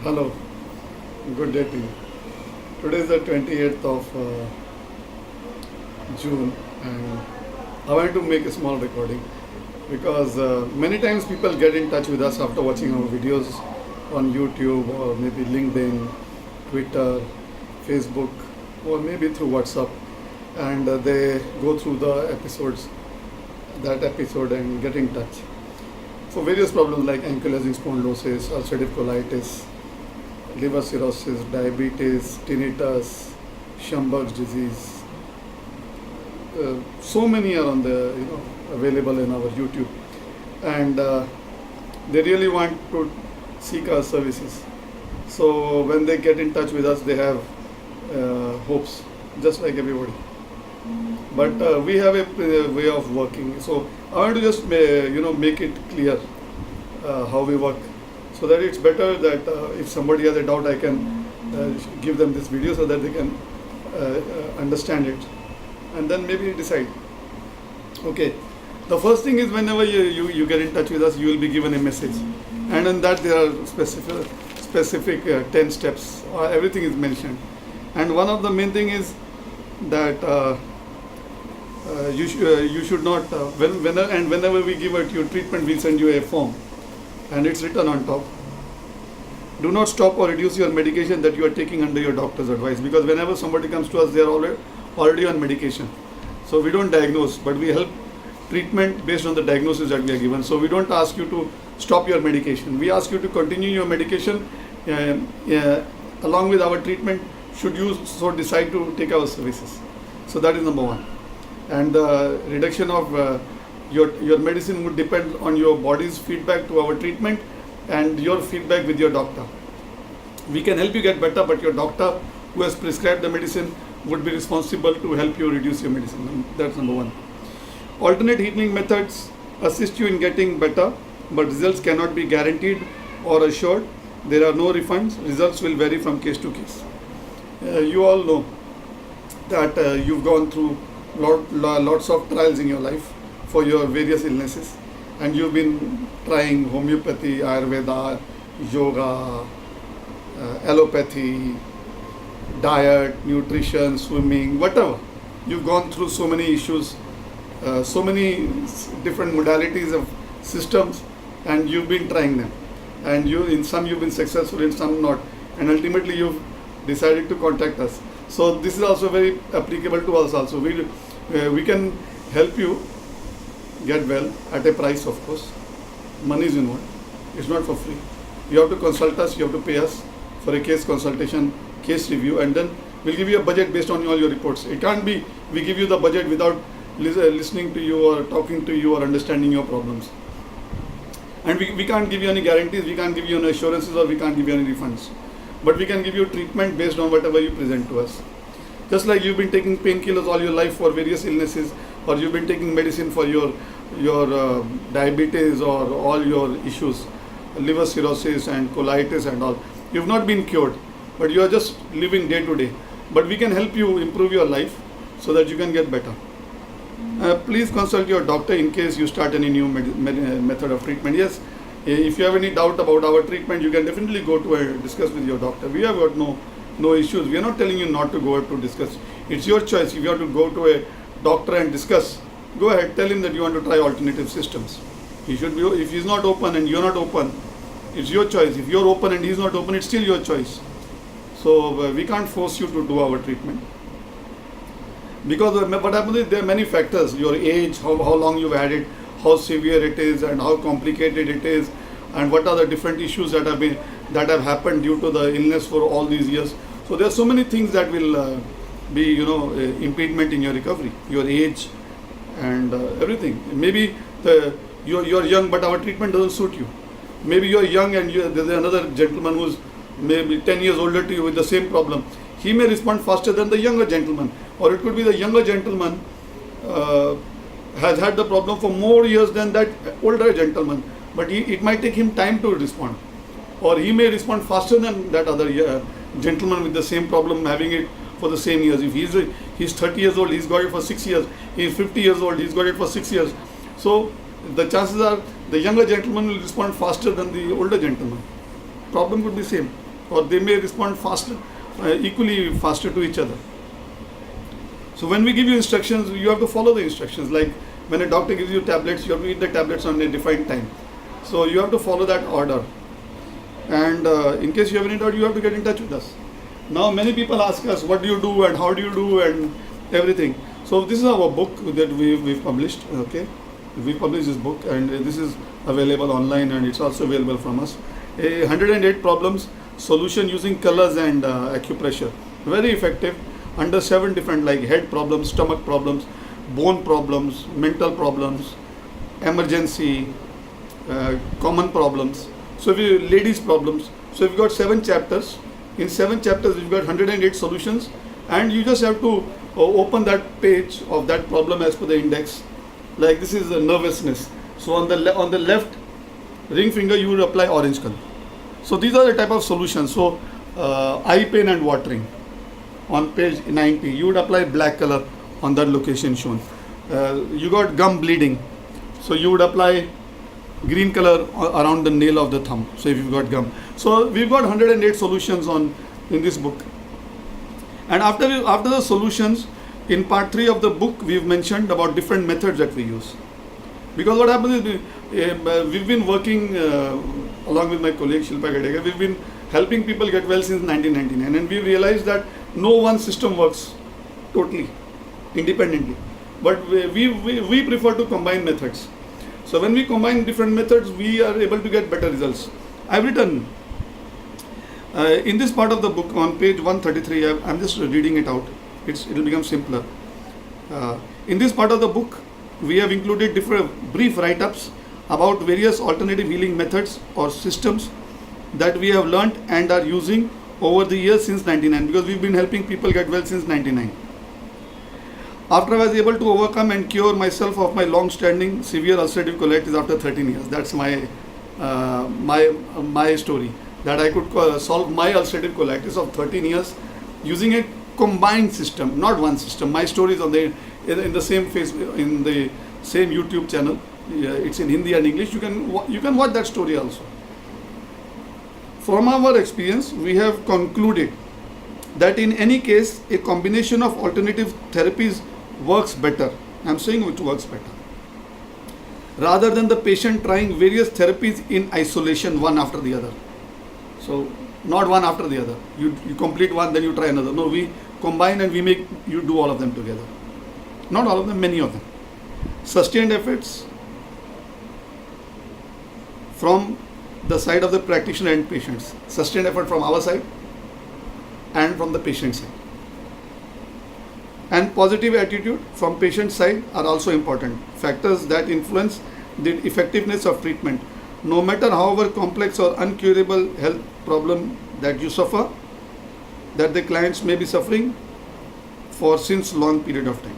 Hello, good day to you. Today is the 28th of June, and I wanted to make a small recording because many times people get in touch with us after watching our videos on YouTube or maybe LinkedIn, Twitter, Facebook, or maybe through WhatsApp, and they go through that episode, and get in touch for various problems like ankylosing spondylosis, ulcerative colitis, liver cirrhosis, diabetes, tinnitus, Schomburg's disease. So many are on the available in our YouTube, and they really want to seek our services. So when they get in touch with us, they have hopes, just like everybody. But we have a way of working. So I want to just make it clear how we work, so that it's better that if somebody has a doubt, I can give them this video so that they can understand it, and then maybe decide. Okay, the first thing is whenever you get in touch with us, you will be given a message, and in that there are specific 10 steps. Everything is mentioned, and one of the main thing is that you should not whenever we give it your treatment, we send you a form, and it's written on top. Do not stop or reduce your medication that you are taking under your doctor's advice, because whenever somebody comes to us, they are already on medication. So we don't diagnose, but we help treatment based on the diagnosis that we are given. So we don't ask you to stop your medication. We ask you to continue your medication along with our treatment, should you so decide to take our services. So that is number one. And the reduction of your medicine would depend on your body's feedback to our treatment and your feedback with your doctor. We can help you get better, but your doctor who has prescribed the medicine would be responsible to help you reduce your medicine. That's number one. Alternate healing methods assist you in getting better, but results cannot be guaranteed or assured. There are no refunds. Results will vary from case to case. You all know that you've gone through lots of trials in your life for your various illnesses, and you've been trying homeopathy, Ayurveda, yoga, allopathy, diet, nutrition, swimming, whatever. You've gone through so many issues, so many different modalities of systems, and you've been trying them. And in some you've been successful, in some not. And ultimately you've decided to contact us. So this is also very applicable to us also. We can help you get well at a price, of course. Money is involved. It's not for free. You have to consult us, you have to pay us for a case consultation, case review, and then we'll give you a budget based on all your reports. It can't be we give you the budget without listening to you or talking to you or understanding your problems. And we can't give you any guarantees, we can't give you any assurances, or we can't give you any refunds. But we can give you treatment based on whatever you present to us. Just like you've been taking painkillers all your life for various illnesses, or you've been taking medicine for your diabetes or all your issues, liver cirrhosis and colitis and all. You've not been cured, but you are just living day to day. But we can help you improve your life so that you can get better. Please consult your doctor in case you start any new method of treatment. Yes, if you have any doubt about our treatment, you can definitely go to discuss with your doctor. We have got no issues. We are not telling you not to go out to discuss. It's your choice. If you have to go to a doctor and discuss, go ahead. Tell him that you want to try alternative systems. He should be. If he's not open and you're not open, it's your choice. If you're open and he's not open, it's still your choice. So we can't force you to do our treatment. Because what happens is there are many factors: your age, how long you've had it, how severe it is, and how complicated it is, and what are the different issues that have happened due to the illness for all these years. So there are so many things that will be impediment in your recovery, your age, and everything. Maybe you're young, but our treatment doesn't suit you. Maybe you're young and there's another gentleman who's maybe 10 years older to you with the same problem. He may respond faster than the younger gentleman, or it could be the younger gentleman has had the problem for more years than that older gentleman, but it might take him time to respond, or he may respond faster than that other gentleman with the same problem having it for the same years. If he's 30 years old, he's got it for 6 years. He's 50 years old, he's got it for 6 years. So the chances are the younger gentleman will respond faster than the older gentleman. Problem could be same. or they may respond faster, equally faster to each other. So when we give you instructions, you have to follow the instructions. Like when a doctor gives you tablets, you have to eat the tablets on a defined time. So you have to follow that order. And in case you have any doubt, you have to get in touch with us. Now many people ask us, what do you do and how do you do and everything. So this is our book that we've published. Okay, we published this book, and this is available online, and it's also available from us. 108 problems, solution using colors and acupressure. Very effective under 7 different, like head problems, stomach problems, bone problems, mental problems, emergency, common problems. So if you ladies problems. So we've got 7 chapters. In 7 chapters, we've got 108 solutions, and you just have to open that page of that problem as per the index. Like this is nervousness. So on the left ring finger, you would apply orange color. So these are the type of solutions. So eye pain and watering. On page 90, you would apply black color on that location shown. You got gum bleeding. So you would apply green color around the nail of the thumb. So if you've got gum. So we've got 108 solutions in this book. And after the solutions, in part 3 of the book, we've mentioned about different methods that we use. Because what happens is, we've been working along with my colleague Shilpa Gadega, we've been helping people get well since 1999, and we realized that no one system works totally, independently. But we prefer to combine methods. So when we combine different methods, we are able to get better results. I've written in this part of the book on page 133, I'm just reading it out. It'll become simpler. In this part of the book, we have included different brief write-ups about various alternative healing methods or systems that we have learnt and are using over the years since 99, because we've been helping people get well since 99. After I was able to overcome and cure myself of my long-standing severe ulcerative colitis after 13 years. That's my story. That I could solve my ulcerative colitis of 13 years using a combined system, not one system. My story is in the same YouTube channel. It's in Hindi and English. You can watch that story also. From our experience, we have concluded that in any case, a combination of alternative therapies works better. I'm saying it works better. Rather than the patient trying various therapies in isolation, one after the other. So, not one after the other. You complete one, then you try another. No, we combine and we make you do all of them together. Not all of them, many of them. Sustained efforts from the side of the practitioner and patients. Sustained effort from our side and from the patient side. And positive attitude from patient side are also important. Factors that influence the effectiveness of treatment. No matter however complex or uncurable health problem that you suffer, that the clients may be suffering for since long period of time.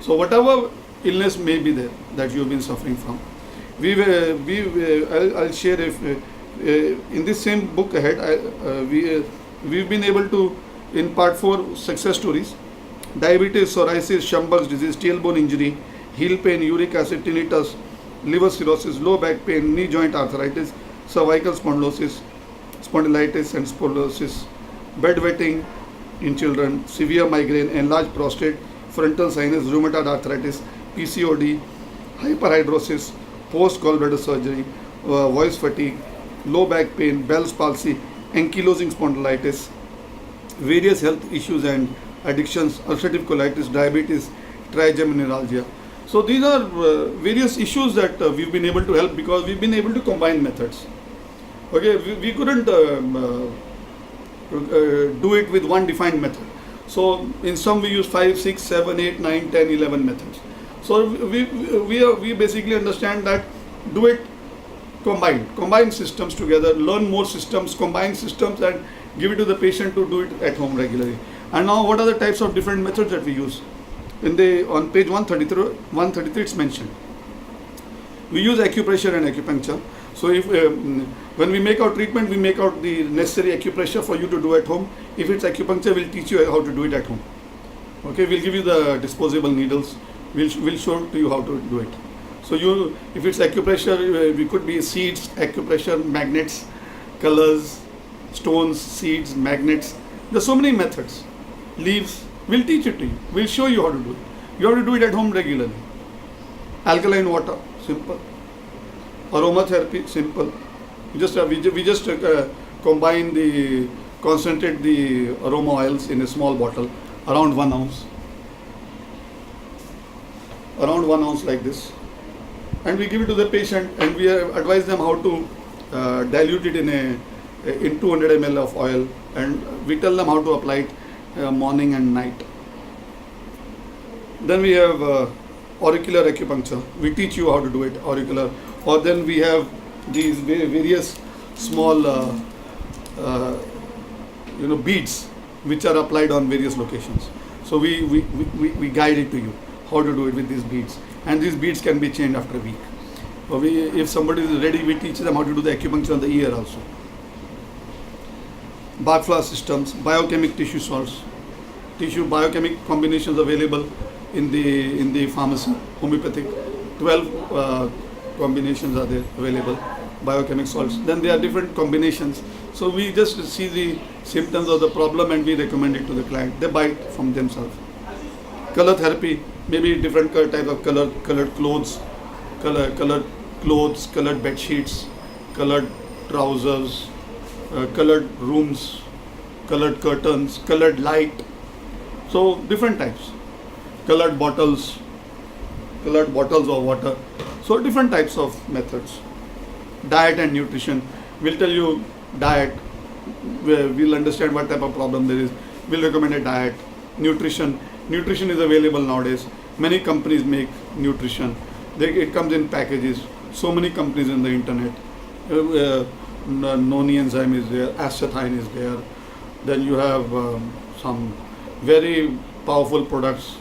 So whatever illness may be there that you have been suffering from, I'll share in this same book ahead. We've been able to, in part 4, success stories: diabetes, psoriasis, Schumberg's disease, tailbone injury, heel pain, uric acid, tinnitus, liver cirrhosis, low back pain, knee joint arthritis, cervical spondylosis and spondylosis, bedwetting in children, severe migraine, enlarged prostate, frontal sinus, rheumatoid arthritis, PCOD, hyperhidrosis, post-gallbladder surgery, voice fatigue, low back pain, Bell's palsy, ankylosing spondylitis, various health issues and addictions, ulcerative colitis, diabetes, trigeminal neuralgia. So these are various issues that we've been able to help because we've been able to combine methods. Okay, we couldn't do it with one defined method. So in some we use 5, 6, 7, 8, 9, 10, 11 methods. So we basically understand that do it combine systems together, learn more systems, combine systems and give it to the patient to do it at home regularly. And now what are the types of different methods that we use? On page 133 it's mentioned. We use acupressure and acupuncture. So if when we make our treatment, we make out the necessary acupressure for you to do at home. If it's acupuncture, we'll teach you how to do it at home. Okay, we'll give you the disposable needles. We'll show to you how to do it. So if it's acupressure, we could be seeds, acupressure, magnets, colors, stones, seeds, magnets. There's so many methods. Leaves. We'll teach it to you. We'll show you how to do it. You have to do it at home regularly. Alkaline water, simple. Aromatherapy, simple. We just concentrate the aroma oils in a small bottle, around 1 ounce. Around 1 ounce like this. And we give it to the patient and we advise them how to dilute it in 200 ml of oil, and we tell them how to apply it morning and night. Then we have auricular acupuncture. We teach you how to do it, auricular. Or then we have these various small beads which are applied on various locations. So we guide it to you how to do it with these beads. And these beads can be changed after a week. If somebody is ready, we teach them how to do the acupuncture on the ear also. Bach flower systems, biochemic tissue salts, tissue biochemic combinations available in the pharmacy, homeopathic. 12 combinations are there available, biochemic salts. Then there are different combinations. So we just see the symptoms of the problem and we recommend it to the client. They buy it from themselves. Color therapy, maybe different type of colored clothes, colored bed sheets, colored trousers, colored rooms, colored curtains, colored light. So different types. Colored bottles of water. So different types of methods. Diet and nutrition. We'll tell you diet. We'll understand what type of problem there is. We'll recommend a diet. Nutrition is available nowadays. Many companies make nutrition. It comes in packages. So many companies in the internet. Noni enzyme is there. Astatine is there. Then you have some very powerful products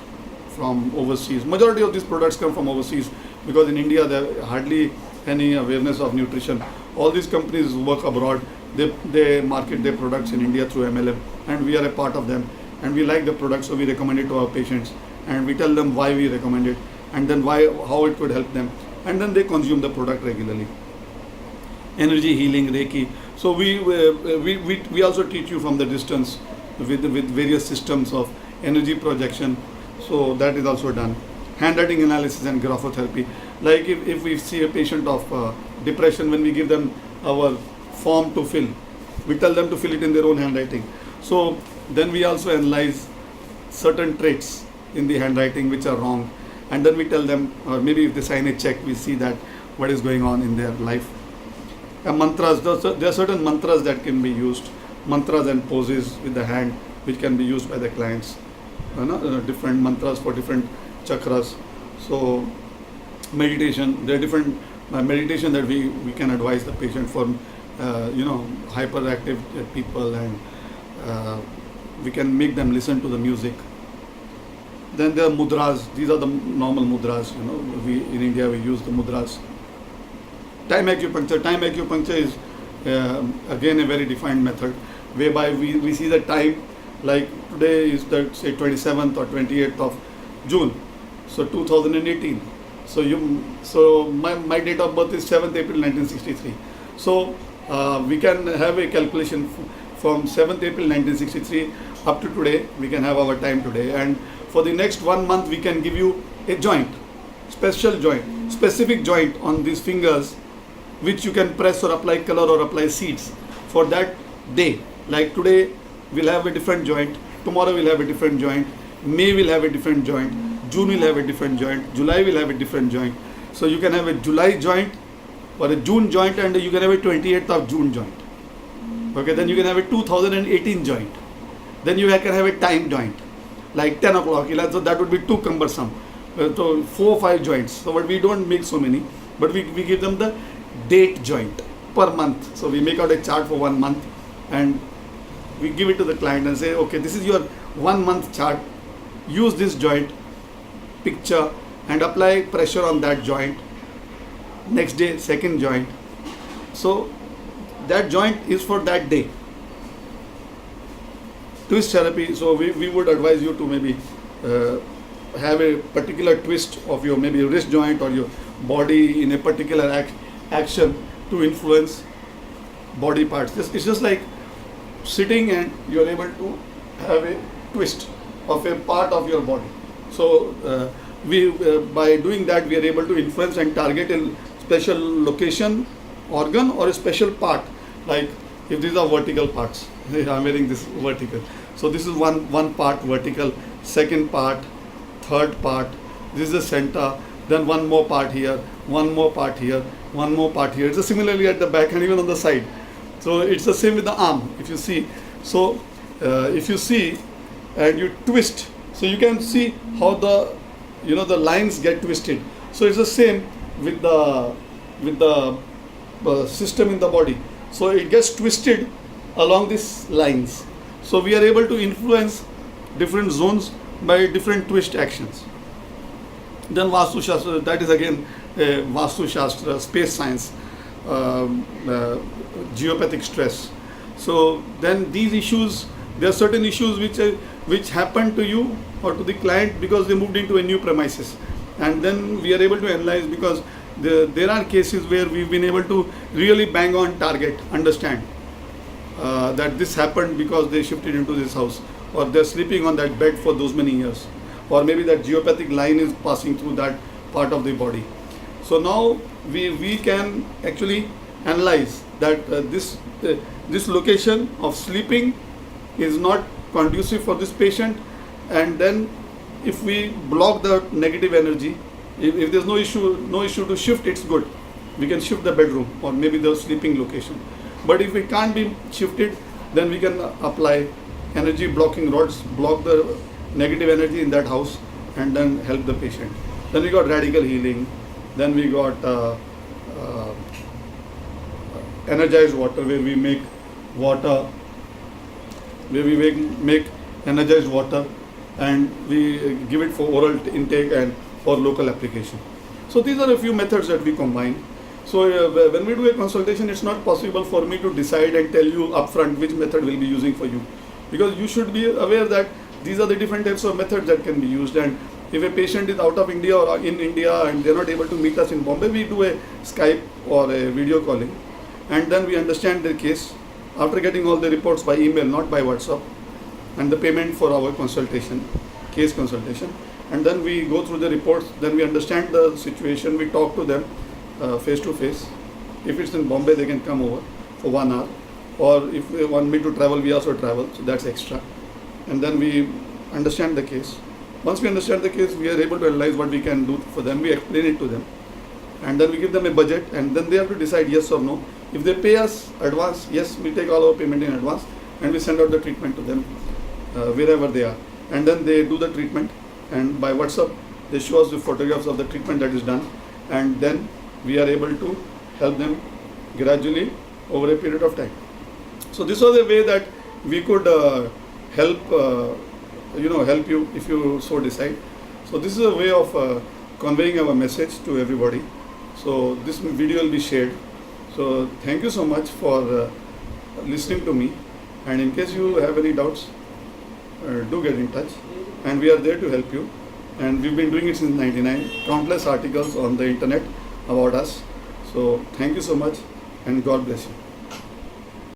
from overseas. Majority of these products come from overseas because in India there are hardly any awareness of nutrition. All these companies work abroad. They market their products in India through MLM, and we are a part of them. And we like the product, so we recommend it to our patients. And we tell them why we recommend it, and then how it could help them. And then they consume the product regularly. Energy healing, Reiki. So we also teach you from the distance with various systems of energy projection. So that is also done. Handwriting analysis and graphotherapy. Like if we see a patient of depression, when we give them our form to fill, we tell them to fill it in their own handwriting. So then we also analyze certain traits in the handwriting which are wrong, and then we tell them, or maybe if they sign a check, we see that what is going on in their life. Mantras, there are certain mantras that can be used, mantras and poses with the hand which can be used by the clients. Different mantras for different chakras. So meditation, there are different meditation that we can advise the patient for hyperactive people, and we can make them listen to the music. Then there are mudras. These are the normal mudras. In India we use the mudras. Time acupuncture is again a very defined method, whereby we see the time. Like today is the 27th or 28th of June, so 2018. So my date of birth is 7th April 1963. So we can have a calculation from 7th April 1963 up to today. We can have our time today, and for the next 1 month we can give you a joint, specific joint on these fingers, which you can press or apply color or apply seeds for that day. Like today we'll have a different joint, tomorrow we'll have a different joint, May will have a different joint, June will have a different joint, July will have a different joint. So you can have a July joint or a June joint, and you can have a 28th of June joint. Okay, then you can have a 2018 joint. Then you can have a time joint, like 10 o'clock. So that would be too cumbersome. So 4 or 5 joints. So but we don't make so many, but we give them the date joint per month. So we make out a chart for 1 month, and we give it to the client and say, okay, this is your 1 month chart. Use this joint picture and apply pressure on that joint. Next day, second joint. So that joint is for that day. Twist therapy. So we would advise you to maybe have a particular twist of your maybe wrist joint or your body in a particular action to influence body parts. It's just like sitting and you are able to have a twist of a part of your body. So by doing that we are able to influence and target a special location, organ or a special part. Like if these are vertical parts, I'm wearing this vertical. So this is one part vertical, second part, third part, this is the center, then one more part here, one more part here, one more part here. It's similarly at the back and even on the side. So it's the same with the arm, if you see. So if you see and you twist, so you can see how the the lines get twisted. So it's the same with the system in the body. So it gets twisted along these lines. So we are able to influence different zones by different twist actions. Then Vastu Shastra, that is again Vastu Shastra, space science, geopathic stress. So then these issues, there are certain issues which happen to you or to the client because they moved into a new premises, and then we are able to analyze, because there are cases where we've been able to really bang on target, understand that this happened because they shifted into this house, or they're sleeping on that bed for those many years, or maybe that geopathic line is passing through that part of the body. So now we can actually analyze that this location of sleeping is not conducive for this patient, and then if we block the negative energy, if there's no issue to shift, it's good. We can shift the bedroom or maybe the sleeping location. But if it can't be shifted, then we can apply energy blocking rods, block the negative energy in that house, and then help the patient. Then we got radical healing. Then we got energized water, where we make water, where we make energized water, and we give it for oral intake and for local application. So these are a few methods that we combine. So when we do a consultation, it's not possible for me to decide and tell you upfront which method we'll be using for you, because you should be aware that these are the different types of methods that can be used. And if a patient is out of India or in India and they're not able to meet us in Bombay, we do a Skype or a video calling, and then we understand their case after getting all the reports by email, not by WhatsApp, and the payment for our consultation, case consultation. And then we go through the reports, then we understand the situation, we talk to them face to face. If it's in Bombay, they can come over for 1 hour, or if they want me to travel, we also travel, so that's extra. And then we understand the case. Once we understand the case, we are able to analyze what we can do for them. We explain it to them, and then we give them a budget, and then they have to decide yes or no. If they pay us advance, yes, we take all our payment in advance, and we send out the treatment to them wherever they are. And then they do the treatment, and by WhatsApp, they show us the photographs of the treatment that is done, and then we are able to help them gradually over a period of time. So this was a way that we could help help you if you so decide. So this is a way of conveying our message to everybody. So this video will be shared. So thank you so much for listening to me, and in case you have any doubts, do get in touch, and we are there to help you. And we've been doing it since '99, countless articles on the internet about us. So thank you so much, and God bless you.